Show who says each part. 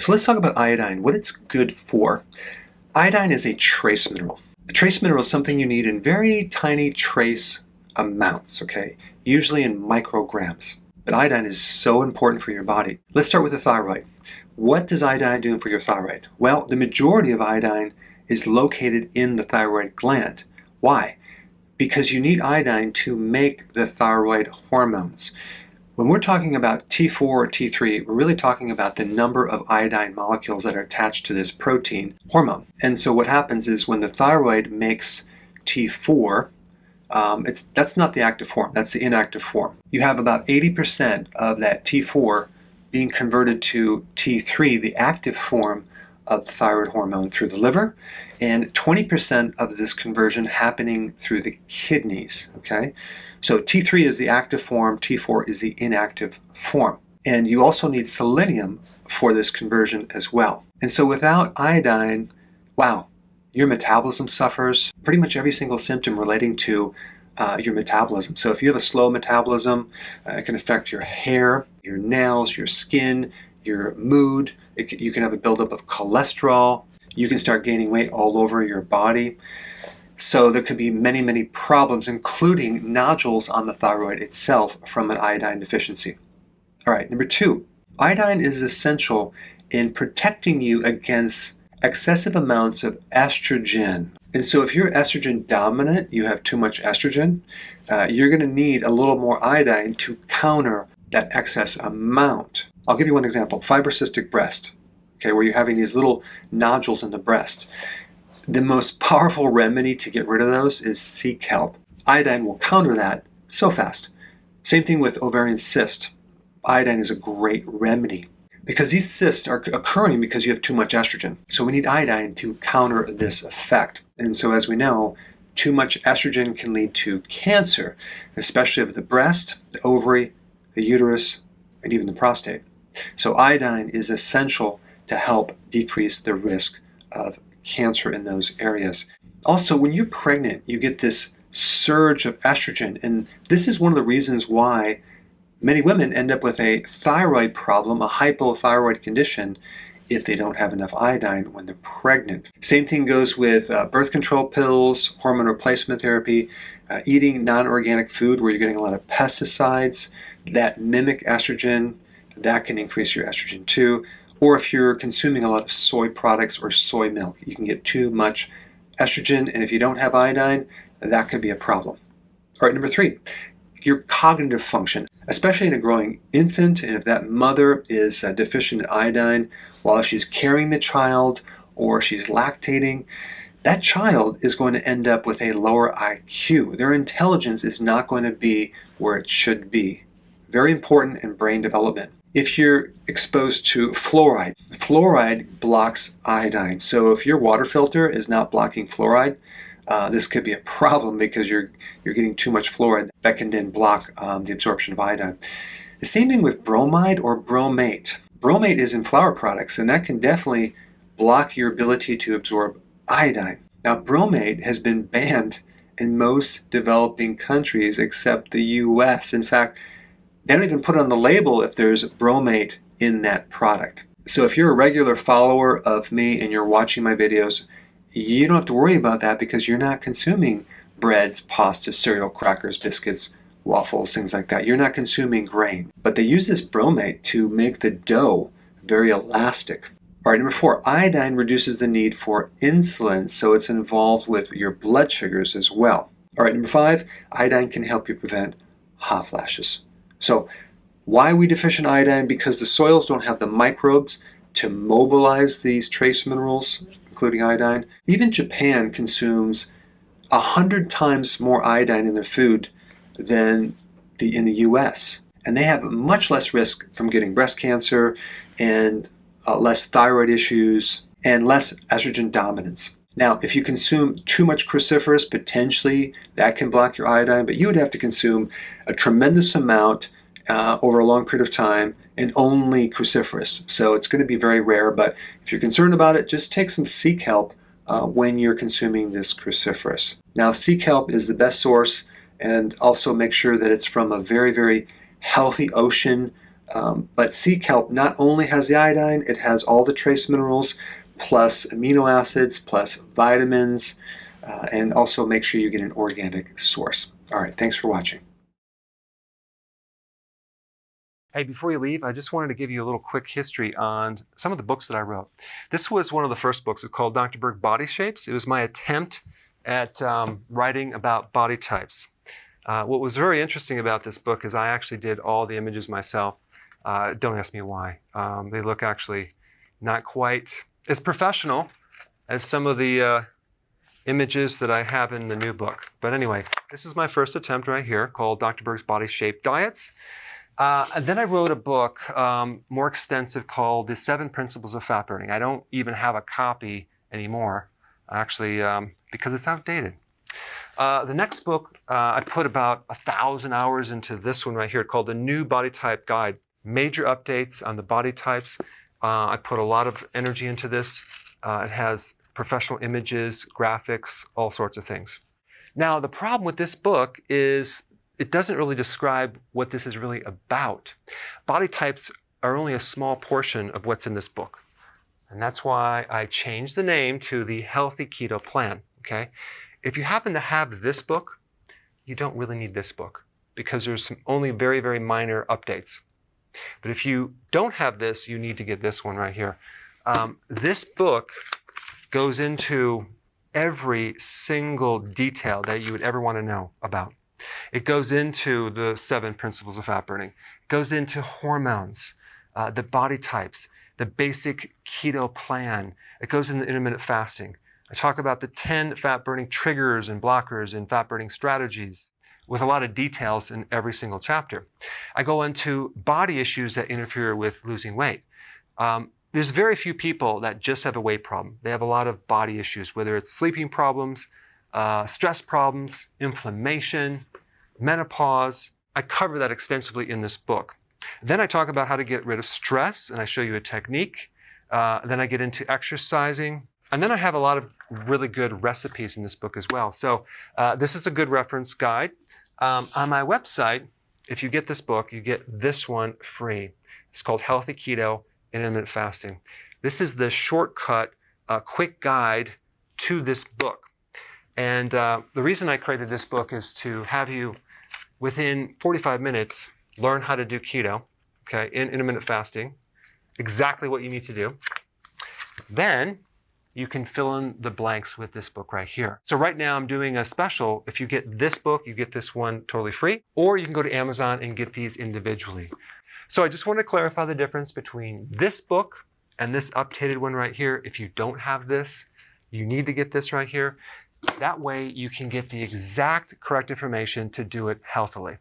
Speaker 1: So let's talk about iodine, what it's good for. Iodine is a trace mineral. A trace mineral is something you need in very tiny trace amounts, okay? Usually in micrograms. But iodine is so important for your body. Let's start with the thyroid. What does iodine do for your thyroid? Well, the majority of iodine is located in the thyroid gland. Why? Because you need iodine to make the thyroid hormones. When we're talking about T4 or T3, we're really talking about the number of iodine molecules that are attached to this protein hormone. And so what happens is when the thyroid makes T4, that's not the active form, that's the inactive form. You have about 80% of that T4 being converted to T3, the active form of the thyroid hormone, through the liver, and 20% of this conversion happening through the kidneys, okay? So T3 is the active form, T4 is the inactive form. And you also need selenium for this conversion as well. And so without iodine, wow, your metabolism suffers. Pretty much every single symptom relating to your metabolism. So if you have a slow metabolism, it can affect your hair, your nails, your skin, your mood. You can have a buildup of cholesterol. You can start gaining weight all over your body. So there could be many, many problems, including nodules on the thyroid itself from an iodine deficiency. All right, number 2, iodine is essential in protecting you against excessive amounts of estrogen. And so if you're estrogen dominant, you have too much estrogen, you're going to need a little more iodine to counter that excess amount. I'll give you one example, fibrocystic breast, okay, where you're having these little nodules in the breast. The most powerful remedy to get rid of those is sea kelp. Iodine will counter that so fast. Same thing with ovarian cyst. Iodine is a great remedy because these cysts are occurring because you have too much estrogen. So we need iodine to counter this effect. And so as we know, too much estrogen can lead to cancer, especially of the breast, the ovary, the uterus, and even the prostate. So iodine is essential to help decrease the risk of cancer in those areas. Also, when you're pregnant, you get this surge of estrogen, and this is one of the reasons why many women end up with a thyroid problem, a hypothyroid condition, if they don't have enough iodine when they're pregnant. Same thing goes with birth control pills, hormone replacement therapy, eating non-organic food where you're getting a lot of pesticides that mimic estrogen. That can increase your estrogen too. Or if you're consuming a lot of soy products or soy milk, you can get too much estrogen, and if you don't have iodine, that could be a problem. All right, number 3, your cognitive function, especially in a growing infant, and if that mother is deficient in iodine while she's carrying the child or she's lactating, that child is going to end up with a lower IQ. Their intelligence is not going to be where it should be. Very important in brain development. If you're exposed to fluoride, fluoride blocks iodine. So if your water filter is not blocking fluoride, this could be a problem because you're getting too much fluoride that can then block the absorption of iodine. The same thing with bromide or bromate. Bromate is in flour products, and that can definitely block your ability to absorb iodine. Now, bromate has been banned in most developing countries except the US. In fact, they don't even put it on the label if there's bromate in that product. So if you're a regular follower of me and you're watching my videos, you don't have to worry about that because you're not consuming breads, pasta, cereal, crackers, biscuits, waffles, things like that. You're not consuming grain. But they use this bromate to make the dough very elastic. All right, number 4, iodine reduces the need for insulin, so it's involved with your blood sugars as well. All right, number 5, iodine can help you prevent hot flashes. So why are we deficient in iodine? Because the soils don't have the microbes to mobilize these trace minerals, including iodine. Even Japan consumes 100 times more iodine in their food than in the US. And they have much less risk from getting breast cancer and less thyroid issues and less estrogen dominance. Now, if you consume too much cruciferous, potentially that can block your iodine, but you would have to consume a tremendous amount over a long period of time and only cruciferous. So it's going to be very rare, but if you're concerned about it, just take some sea kelp when you're consuming this cruciferous. Now, sea kelp is the best source, and also make sure that it's from a very, very healthy ocean But sea kelp not only has the iodine, it has all the trace minerals, plus amino acids, plus vitamins, and also make sure you get an organic source. All right, thanks for watching. Hey, before you leave, I just wanted to give you a little quick history on some of the books that I wrote. This was one of the first books. It's called Dr. Berg Body Shapes. It was my attempt at writing about body types. What was very interesting about this book is I actually did all the images myself. Don't ask me why. They look actually not quite as professional as some of the images that I have in the new book. But anyway, this is my first attempt right here called Dr. Berg's Body Shape Diets. And then I wrote a book more extensive called The 7 Principles of Fat Burning. I don't even have a copy anymore, actually, because it's outdated. The next book, I put about 1,000 hours into this one right here called The New Body Type Guide. Major updates on the body types. I put a lot of energy into this. It has professional images, graphics, all sorts of things. Now, the problem with this book is it doesn't really describe what this is really about. Body types are only a small portion of what's in this book. And that's why I changed the name to the Healthy Keto Plan, okay? If you happen to have this book, you don't really need this book because there's only very, very minor updates. But if you don't have this, you need to get this one right here. This book goes into every single detail that you would ever want to know about. It goes into the 7 principles of fat burning. It goes into hormones, the body types, the basic keto plan. It goes into intermittent fasting. I talk about the 10 fat burning triggers and blockers and fat burning strategies with a lot of details in every single chapter. I go into body issues that interfere with losing weight. There's very few people that just have a weight problem. They have a lot of body issues, whether it's sleeping problems, stress problems, inflammation, menopause. I cover that extensively in this book. Then I talk about how to get rid of stress, and I show you a technique. Then I get into exercising. And then I have a lot of really good recipes in this book as well. So this is a good reference guide. On my website, if you get this book, you get this one free. It's called Healthy Keto and Intermittent Fasting. This is the shortcut, quick guide to this book. And the reason I created this book is to have you, within 45 minutes, learn how to do keto, okay, in intermittent fasting, exactly what you need to do. Then you can fill in the blanks with this book right here. So right now I'm doing a special. If you get this book, you get this one totally free, or you can go to Amazon and get these individually. So I just want to clarify the difference between this book and this updated one right here. If you don't have this, you need to get this right here. That way you can get the exact correct information to do it healthily.